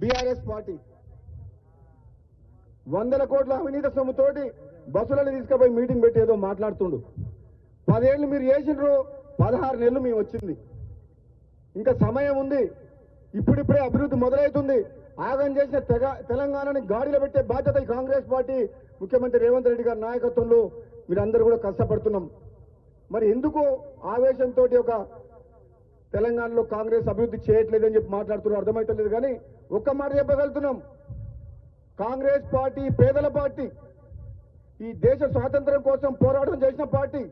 BRS party వందల కోట్ల అవినీతి సొమ్ముతోటి బస్సులను తీసుకుపోయి మీటింగ్ పెట్టి ఏదో మాట్లాడుతుండు. 10 ఏళ్ళు మీరు చేసిండ్రు, 16 నెలలు మేము వచ్చింది. ఇంకా సమయం ఉంది. ఇప్పుడిప్పుడే అభివృద్ధి మొదలవుతుంది. ఆగం చేసిన తెలంగాణని గాడిలో పెట్టే బాధ్యత ఈ కాంగ్రెస్ పార్టీ ముఖ్యమంత్రి రేవంత్ రెడ్డి గారి నాయకత్వంలో మీరందరూ కూడా కష్టపడుతున్నాం. మరి ఎందుకు ఆవేశంతో ఒక తెలంగాణలో కాంగ్రెస్ అభివృద్ధి చేయట్లేదని చెప్పి మాట్లాడుతున్నారు అర్థమవుతలేదు. కానీ ఒక్క మాట చెప్పగలుగుతున్నాం, కాంగ్రెస్ పార్టీ పేదల పార్టీ, ఈ దేశ స్వాతంత్ర్యం కోసం పోరాటం చేసిన పార్టీ,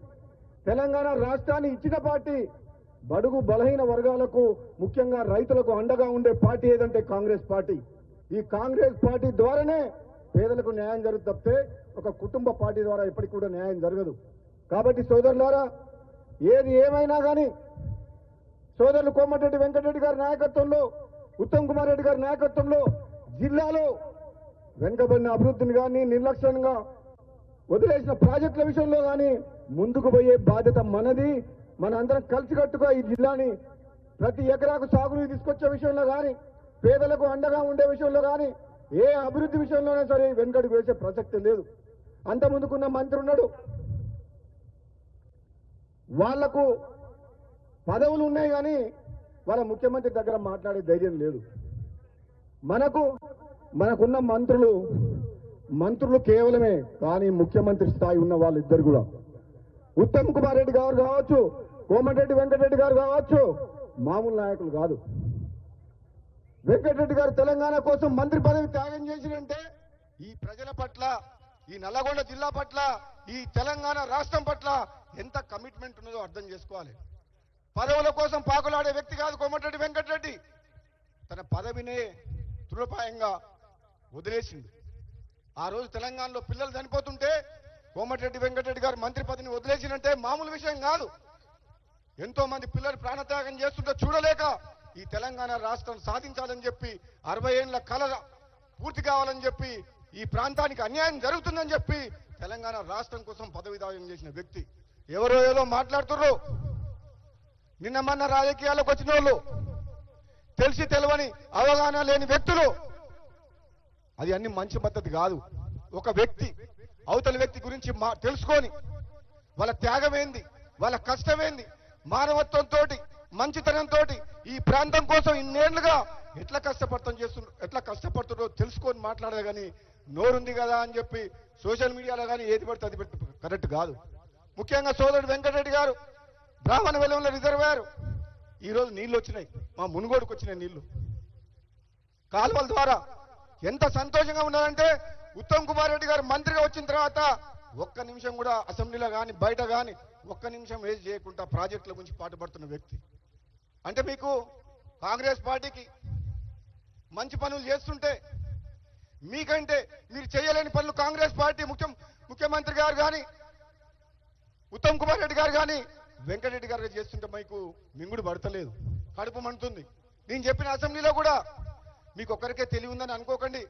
తెలంగాణ రాష్ట్రాన్ని ఇచ్చిన పార్టీ, బడుగు బలహీన వర్గాలకు ముఖ్యంగా రైతులకు అండగా ఉండే పార్టీ ఏదంటే కాంగ్రెస్ పార్టీ. ఈ కాంగ్రెస్ పార్టీ ద్వారానే పేదలకు న్యాయం జరుగుతుంది తప్పితే ఒక కుటుంబ పార్టీ ద్వారా ఎప్పటికి కూడా న్యాయం జరగదు. కాబట్టి సోదరులారా, ఏది ఏమైనా కానీ సోదరులు కోమటిరెడ్డి వెంకటరెడ్డి గారి నాయకత్వంలో, ఉత్తమ్ కుమార్ రెడ్డి గారి నాయకత్వంలో జిల్లాలో వెనుకబడిన అభివృద్ధిని కానీ, నిర్లక్ష్యంగా వదిలేసిన ప్రాజెక్టుల విషయంలో కానీ ముందుకు పోయే బాధ్యత మనది. మన అందరం కలిసికట్టుగా ఈ జిల్లాని ప్రతి ఎకరాకు సాగునీరు తీసుకొచ్చే విషయంలో కానీ, పేదలకు అండగా ఉండే విషయంలో కానీ, ఏ అభివృద్ధి విషయంలోనే సరే వెనుకడుగు వేసే ప్రసక్తి లేదు. అంత ముందుకున్న మంత్రి ఉన్నాడు, వాళ్లకు పదవులు ఉన్నాయి కానీ వాళ్ళ ముఖ్యమంత్రి దగ్గర మాట్లాడే ధైర్యం లేదు. మనకున్న మంత్రులు కేవలమే, కానీ ముఖ్యమంత్రి స్థాయి ఉన్న వాళ్ళిద్దరు కూడా, ఉత్తమ్ కుమార్ రెడ్డి గారు కావచ్చు, కోమటిరెడ్డి వెంకటరెడ్డి గారు కావచ్చు, మామూలు నాయకులు కాదు. వెంకటరెడ్డి గారు తెలంగాణ కోసం మంత్రి పదవి త్యాగం చేసినంటే ఈ ప్రజల పట్ల, ఈ నల్లగొండ జిల్లా పట్ల, ఈ తెలంగాణ రాష్ట్రం పట్ల ఎంత కమిట్మెంట్ ఉన్నదో అర్థం చేసుకోవాలి. పదవుల కోసం పాకులాడే వ్యక్తి కాదు కోమటిరెడ్డి వెంకటరెడ్డి. తన పదవినే తృణప్రాయంగా వదిలేసింది. ఆ రోజు తెలంగాణలో పిల్లలు చనిపోతుంటే కోమటిరెడ్డి వెంకటరెడ్డి గారు మంత్రి పదవిని వదిలేసినంటే మామూలు విషయం కాదు. ఎంతో మంది పిల్లలు ప్రాణత్యాగం చేస్తుంటే చూడలేక ఈ తెలంగాణ రాష్ట్రం సాధించాలని చెప్పి, 60 ఏళ్ల కళ పూర్తి కావాలని చెప్పి, ఈ ప్రాంతానికి అన్యాయం జరుగుతుందని చెప్పి తెలంగాణ రాష్ట్రం కోసం పదవి త్యాగం చేసిన వ్యక్తి. ఎవరో ఏదో మాట్లాడుతున్నారు. నిన్న మొన్న రాజకీయాలకు వచ్చిన వాళ్ళు, తెలిసి తెలవని అవగాహన లేని వ్యక్తులు, అది అన్ని మంచి పద్ధతి కాదు. ఒక వ్యక్తి అవతలి వ్యక్తి గురించి తెలుసుకొని వాళ్ళ త్యాగం ఏంది, వాళ్ళ కష్టం ఏంది, మానవత్వంతో మంచితనంతో ఈ ప్రాంతం కోసం ఇన్నేళ్లుగా ఎట్లా కష్టపడుతుందో తెలుసుకొని మాట్లాడదు. కానీ నోరుంది కదా అని చెప్పి సోషల్ మీడియాలో కానీ ఏది పడితే అది కరెక్ట్ కాదు. ముఖ్యంగా సోదరుడు వెంకటరెడ్డి గారు బ్రాహ్మణ వెలంలో రిజర్వాయర్ ఈరోజు నీళ్లు వచ్చినాయి, మా మునుగోడుకు వచ్చినాయి నీళ్లు కాలువల ద్వారా. ఎంత సంతోషంగా ఉన్నారంటే ఉత్తమ్ కుమార్ రెడ్డి గారు మంత్రిగా వచ్చిన తర్వాత ఒక్క నిమిషం కూడా అసెంబ్లీలో కానీ బయట కానీ ఒక్క నిమిషం వేస్ట్ చేయకుండా ప్రాజెక్టుల గురించి పాటుపడుతున్న వ్యక్తి. అంటే మీకు కాంగ్రెస్ పార్టీకి మంచి పనులు చేస్తుంటే, మీకంటే మీరు చేయలేని పనులు కాంగ్రెస్ పార్టీ ముఖ్యమంత్రి గారు కానీ, ఉత్తమ్ కుమార్ రెడ్డి గారు కానీ, వెంకటరెడ్డి గారు చేస్తుంటే మీకు మింగుడు పడతలేదు, కడుపు మండుతుంది. నేను చెప్పిన అసెంబ్లీలో కూడా మీకు ఒక్కరికే తెలివి ఉందని అనుకోకండి.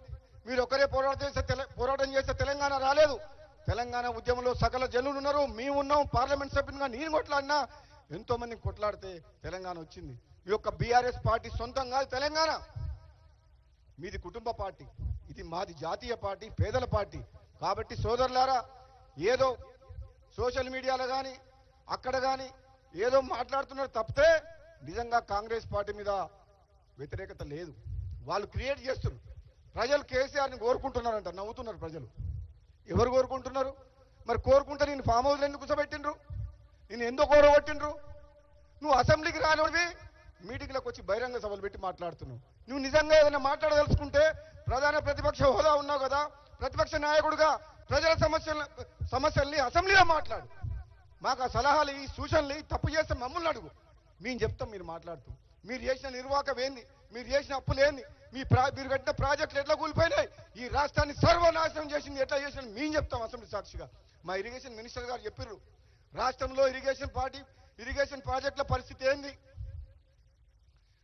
మీరు ఒక్కరే పోరాటం చేస్తే తెలంగాణ రాలేదు. తెలంగాణ ఉద్యమంలో సకల జనులు ఉన్నారు, మేమున్నాం. పార్లమెంట్ సభ్యునిగా నేను కొట్లాడినా, ఎంతో మందిని కొట్లాడితే తెలంగాణ వచ్చింది. మీ యొక్క బీఆర్ఎస్ పార్టీ సొంతం కాదు తెలంగాణ, మీది కుటుంబ పార్టీ, ఇది మాది జాతీయ పార్టీ, పేదల పార్టీ. కాబట్టి సోదరులారా, ఏదో సోషల్ మీడియాలో కానీ అక్కడ కానీ ఏదో మాట్లాడుతున్నారు తప్పితే నిజంగా కాంగ్రెస్ పార్టీ మీద వ్యతిరేకత లేదు. వాళ్ళు క్రియేట్ చేస్తున్నారు. ప్రజలు కేసీఆర్ని కోరుకుంటున్నారంట, నవ్వుతున్నారు ప్రజలు. ఎవరు కోరుకుంటున్నారు? మరి కోరుకుంటే నేను ఫామ్ హౌస్లో ఎందుకు కూర్చోబెట్టిండ్రు? నేను ఎందుకు కోరగొట్టిండ్రు? నువ్వు అసెంబ్లీకి రానివి మీటింగ్లకు వచ్చి బహిరంగ సభలు పెట్టి మాట్లాడుతున్నావు. నువ్వు నిజంగా ఏదైనా మాట్లాడదలుచుకుంటే ప్రధాన ప్రతిపక్ష హోదా ఉన్నావు కదా, ప్రతిపక్ష నాయకుడుగా ప్రజల సమస్యల్ని అసెంబ్లీలో మాట్లాడు. మాకు ఆ సలహాలు, ఈ సూచనలు తప్పు చేస్తే మమ్మల్ని అడుగు, మేము చెప్తాం. మీరు మాట్లాడుతూ మీరు చేసిన నిర్వాహకం ఏంది, మీరు చేసిన అప్పులు ఏంది, మీరు కట్టిన ప్రాజెక్టులు ఎట్లా కూలిపోయినాయి, ఈ రాష్ట్రాన్ని సర్వనాశనం చేసింది ఎట్లా చేసిన మేము చెప్తాం అసెంబ్లీ సాక్షిగా. మా ఇరిగేషన్ మినిస్టర్ గారు చెప్పారు, రాష్ట్రంలో ఇరిగేషన్ ప్రాజెక్టుల పరిస్థితి ఏంది,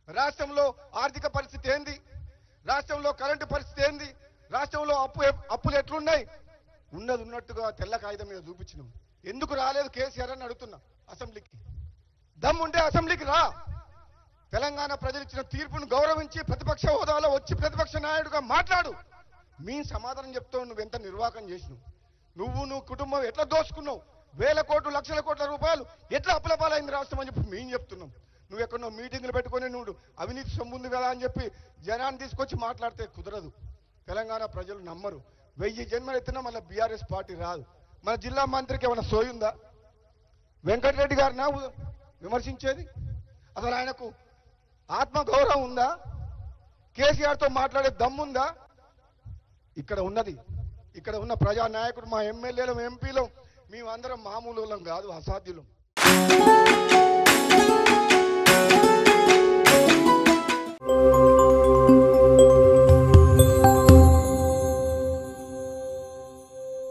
రాష్ట్రంలో ఆర్థిక పరిస్థితి ఏంది, రాష్ట్రంలో కరెంటు పరిస్థితి ఏంది, రాష్ట్రంలో అప్పులు ఎట్లున్నాయి, ఉన్నది ఉన్నట్టుగా తెల్ల కాగితం మీద చూపించినాం. ఎందుకు రాలేదు కేసీఆర్ అని అడుగుతున్నా. అసెంబ్లీకి దమ్ముంటే అసెంబ్లీకి రా. తెలంగాణ ప్రజలు ఇచ్చిన తీర్పును గౌరవించి ప్రతిపక్ష హోదాలో వచ్చి ప్రతిపక్ష నాయకుడిగా మాట్లాడు. మీ సమాధానం చెప్తావు. నువ్వు ఎంత నిర్వాహకం చేసినావు, నువ్వు కుటుంబం ఎట్లా దోచుకున్నావు, వేల కోట్లు లక్షల కోట్ల రూపాయలు ఎట్లా అప్పులపాలైంది రాష్ట్రం అని చెప్పి మేము చెప్తున్నాం. నువ్వు ఎక్కడో మీటింగ్లు పెట్టుకొని నువ్వు అవినీతి సొమ్ము ఉంది కదా అని చెప్పి జనాన్ని తీసుకొచ్చి మాట్లాడితే కుదరదు. తెలంగాణ ప్రజలు నమ్మరు. 1000 జన్మలు ఎత్తినా మళ్ళీ బీఆర్ఎస్ పార్టీ రాదు. మన జిల్లా మంత్రికి ఏమైనా సోయుందా? వెంకటరెడ్డి గారినా విమర్శించేది? అసలు ఆయనకు ఆత్మగౌరవం ఉందా? కేసీఆర్తో మాట్లాడే దమ్ముందా? ఇక్కడ ఉన్న ప్రజానాయకుడు, మా ఎమ్మెల్యేలు, ఎంపీలు, మేమందరం మామూలు కాదు, అసాధ్యులం.